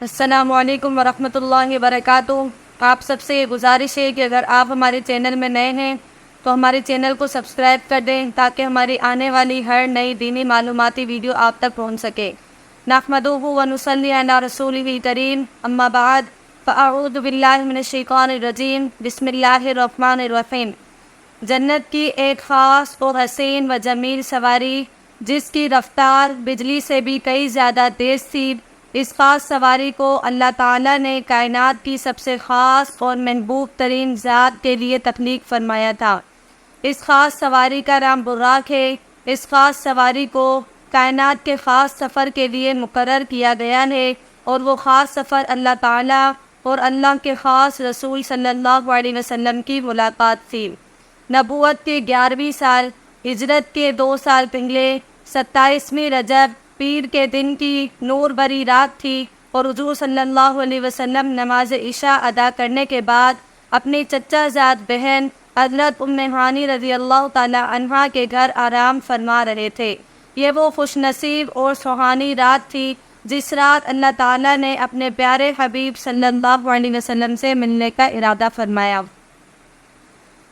السلام علیکم ورحمۃ اللہ وبرکاتہ۔ آپ سب سے یہ گزارش ہے کہ اگر آپ ہمارے چینل میں نئے ہیں تو ہمارے چینل کو سبسکرائب کر دیں تاکہ ہماری آنے والی ہر نئی دینی معلوماتی ویڈیو آپ تک پہنچ سکے۔ نحمدہ و نصلی علی رسولہ کریم، اما بعد، فاعوذ باللہ من الشیطان الرجیم، بسم اللہ الرحمن الرحیم۔ جنت کی ایک خاص اور حسین و جمیل سواری جس کی رفتار بجلی سے بھی کئی زیادہ تیز تھی، اس خاص سواری کو اللہ تعالیٰ نے کائنات کی سب سے خاص اور محبوب ترین ذات کے لیے تخلیق فرمایا تھا۔ اس خاص سواری کا نام براق ہے۔ اس خاص سواری کو کائنات کے خاص سفر کے لیے مقرر کیا گیا ہے، اور وہ خاص سفر اللہ تعالیٰ اور اللہ کے خاص رسول صلی اللہ علیہ وسلم کی ملاقات تھی۔ نبوت کے 11ویں سال، ہجرت کے 2 سال پہلے 27ویں رجب پیر کے دن کی نور بری رات تھی، اور حضور صلی اللہ علیہ وسلم نماز عشاء ادا کرنے کے بعد اپنی چچا زاد بہن حضرت ام ہانی رضی اللہ تعالی عنہا کے گھر آرام فرما رہے تھے۔ یہ وہ خوش نصیب اور سہانی رات تھی جس رات اللہ تعالیٰ نے اپنے پیارے حبیب صلی اللہ علیہ وسلم سے ملنے کا ارادہ فرمایا۔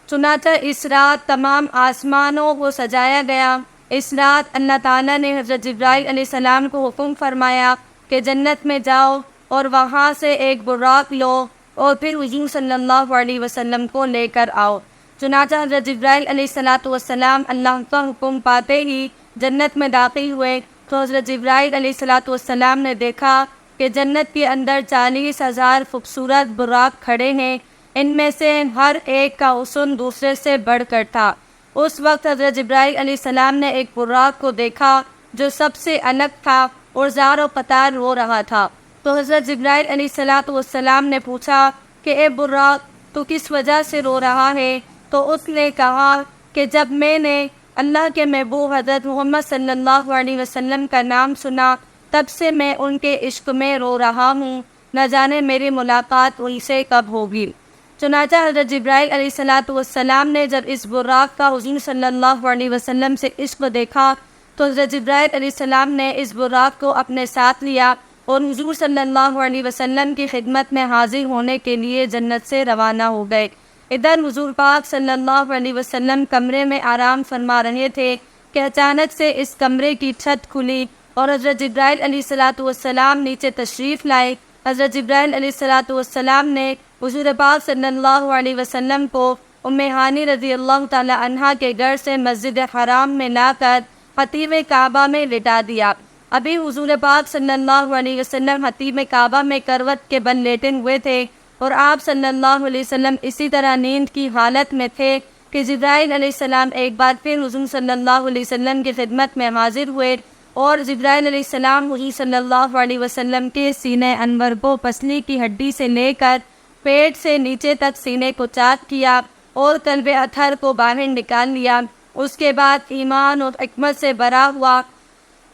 چنانچہ اس رات تمام آسمانوں کو سجایا گیا۔ اس رات اللہ تعالیٰ نے حضرت جبرائیل علیہ السلام کو حکم فرمایا کہ جنت میں جاؤ اور وہاں سے ایک براق لو اور پھر حضور صلی اللہ علیہ وسلم کو لے کر آؤ۔ چنانچہ حضرت جبرائیل علیہ السلام اللہ کا حکم پاتے ہی جنت میں داخل ہوئے تو حضرت جبرائیل علیہ السلام نے دیکھا کہ جنت کے اندر 40,000 خوبصورت براق کھڑے ہیں۔ ان میں سے ہر ایک کا حسن دوسرے سے بڑھ کر تھا۔ اس وقت حضرت جبرائیل علیہ السلام نے ایک براق کو دیکھا جو سب سے الگ تھا اور زار و قطار رو رہا تھا۔ تو حضرت جبرائیل علیہ السلام نے پوچھا کہ اے براق، تو کس وجہ سے رو رہا ہے؟ تو اس نے کہا کہ جب میں نے اللہ کے محبوب حضرت محمد صلی اللہ علیہ وسلم کا نام سنا تب سے میں ان کے عشق میں رو رہا ہوں، نہ جانے میری ملاقات ان سے کب ہوگی۔ چنانچہ حضرت جبرائیل علیہ السلام نے جب اس براق کا حضور صلی اللہ علیہ وسلم سے عشق دیکھا تو حضرت جبرائیل علیہ السلام نے اس براق کو اپنے ساتھ لیا اور حضور صلی اللہ علیہ وسلم کی خدمت میں حاضر ہونے کے لیے جنت سے روانہ ہو گئے۔ ادھر حضور پاک صلی اللہ علیہ وسلم کمرے میں آرام فرما رہے تھے کہ اچانک سے اس کمرے کی چھت کھلی اور حضرت جبرائیل علیہ السلام نیچے تشریف لائے۔ حضرت جبرائیل علیہ السلام نے حضور پاک صلی اللہ علیہ وسلم کو ام ہانی رضی اللہ تعالی عنہا کے گھر سے مسجد حرام میں لا کر خطیب کعبہ میں لٹا دیا۔ ابھی حضور پاک صلی اللہ علیہ وسلم خطیب کعبہ میں کروٹ کے بل لیٹے ہوئے تھے اور آپ صلی اللہ علیہ وسلم اسی طرح نیند کی حالت میں تھے کہ جبرائیل علیہ السلام ایک بار پھر حضور صلی اللہ علیہ وسلم کی خدمت میں حاضر ہوئے اور جبرائیل علیہ السلام حضور صلی اللہ علیہ وسلم کے سینہ انور کو پسلی کی ہڈی سے لے کر پیٹ سے نیچے تک سینے کو چاک کیا اور قلب اطہر کو باہر نکال لیا۔ اس کے بعد ایمان اور حکمت سے بھرا ہوا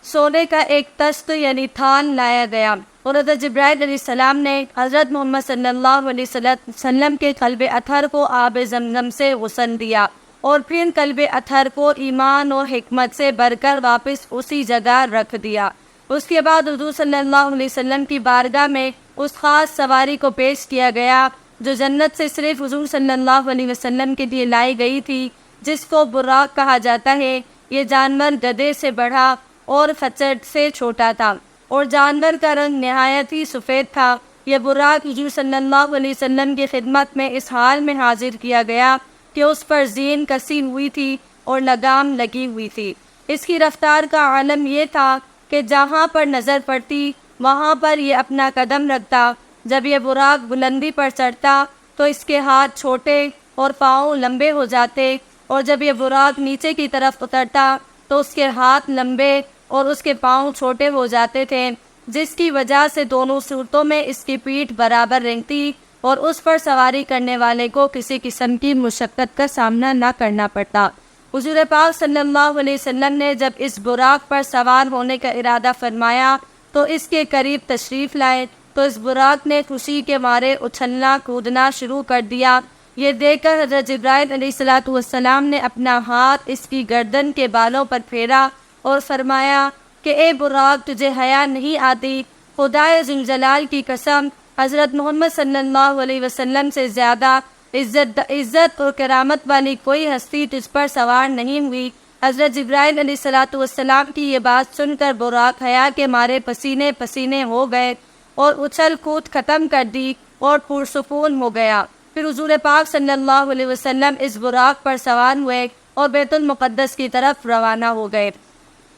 سونے کا ایک تخت یعنی تھان لایا گیا اور حضرت جبرائیل علیہ السلام نے حضرت محمد صلی اللہ علیہ وسلم کے قلب اطہر کو آب زمزم سے غسل دیا اور پھر قلب اطہر کو ایمان اور حکمت سے بھر کر واپس اسی جگہ رکھ دیا۔ اس کے بعد حضور صلی اللہ علیہ وسلم کی بارگاہ میں اس خاص سواری کو پیش کیا گیا جو جنت سے صرف حضور صلی اللہ علیہ وسلم کے لیے لائی گئی تھی، جس کو براق کہا جاتا ہے۔ یہ جانور گدھے سے بڑا اور خچر سے چھوٹا تھا اور جانور کا رنگ نہایت ہی سفید تھا۔ یہ براق حضور صلی اللہ علیہ وسلم کی خدمت میں اس حال میں حاضر کیا گیا کہ اس پر زین کسی ہوئی تھی اور لگام لگی ہوئی تھی۔ اس کی رفتار کا عالم یہ تھا کہ جہاں پر نظر پڑتی وہاں پر یہ اپنا قدم رکھتا۔ جب یہ براق بلندی پر چڑھتا تو اس کے ہاتھ چھوٹے اور پاؤں لمبے ہو جاتے، اور جب یہ براق نیچے کی طرف اترتا تو اس کے ہاتھ لمبے اور اس کے پاؤں چھوٹے ہو جاتے تھے، جس کی وجہ سے دونوں صورتوں میں اس کی پیٹھ برابر رہتی اور اس پر سواری کرنے والے کو کسی قسم کی مشقت کا سامنا نہ کرنا پڑتا۔ حضور پاک صلی اللہ علیہ وسلم نے جب اس براق پر سوار ہونے کا ارادہ فرمایا تو اس کے قریب تشریف لائے تو اس براق نے خوشی کے مارے اچھلنا کودنا شروع کر دیا۔ یہ دیکھ کر حضرت جبرائیل علیہ السلام نے اپنا ہاتھ اس کی گردن کے بالوں پر پھیرا اور فرمایا کہ اے براق، تجھے حیا نہیں آتی؟ خدائے ذوالجلال کی قسم حضرت محمد صلی اللہ علیہ وسلم سے زیادہ عزت اور کرامت والی کوئی ہستی تجھ پر سوار نہیں ہوئی۔ حضرت جبرائیل علیہ السلام کی یہ بات سن کر براق حیا کے مارے پسینے پسینے ہو گئے اور اچھل کود ختم کر دی اور پرسکون ہو گیا۔ پھر حضور پاک صلی اللہ علیہ وسلم اس براق پر سوار ہوئے اور بیت المقدس کی طرف روانہ ہو گئے۔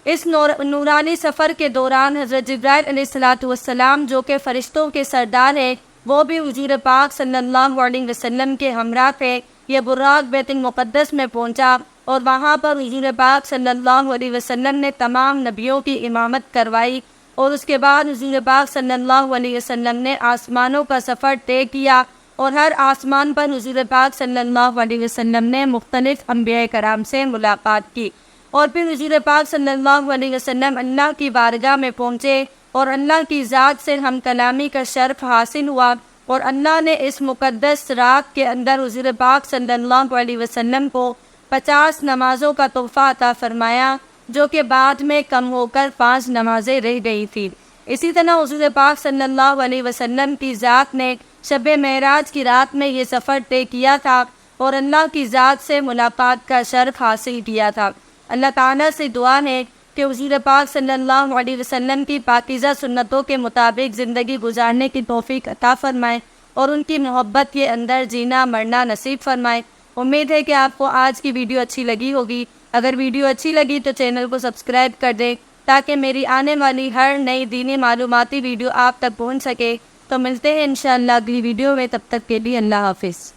اس نورانی سفر کے دوران حضرت جبرائیل علیہ السلام جو کہ فرشتوں کے سردار ہیں، وہ بھی حضور پاک صلی اللہ علیہ وسلم کے ہمراہ تھے۔ یہ براق بیت المقدس میں پہنچا اور وہاں پر حضور پاک صلی اللہ علیہ وسلم نے تمام نبیوں کی امامت کروائی، اور اس کے بعد حضور پاک صلی اللہ علیہ وسلم نے آسمانوں کا سفر طے کیا، اور ہر آسمان پر حضور پاک صلی اللہ علیہ وسلم نے مختلف انبیاء کرام سے ملاقات کی، اور پھر حضور پاک صلی اللہ علیہ وسلم اللہ کی بارگاہ میں پہنچے اور اللہ کی ذات سے ہم کلامی کا شرف حاصل ہوا، اور اللہ نے اس مقدس رات کے اندر حضور پاک صلی اللہ علیہ وسلم کو 50 نمازوں کا تحفہ عطا فرمایا، جو کہ بعد میں کم ہو کر 5 نمازیں رہ گئی تھی۔ اسی طرح حضور پاک صلی اللہ علیہ وسلم کی ذات نے شب معراج کی رات میں یہ سفر طے کیا تھا اور اللہ کی ذات سے ملاقات کا شرف حاصل کیا تھا۔ اللہ تعالیٰ سے دعا ہے کہ حضور پاک صلی اللہ علیہ وسلم کی پاکیزہ سنتوں کے مطابق زندگی گزارنے کی توفیق عطا فرمائے اور ان کی محبت کے اندر جینا مرنا نصیب فرمائے۔ امید ہے کہ آپ کو آج کی ویڈیو اچھی لگی ہوگی۔ اگر ویڈیو اچھی لگی تو چینل کو سبسکرائب کر دیں تاکہ میری آنے والی ہر نئی دینی معلوماتی ویڈیو آپ تک پہنچ سکے۔ تو ملتے ہیں انشاءاللہ اگلی ویڈیو میں، تب تک کے لیے اللہ حافظ۔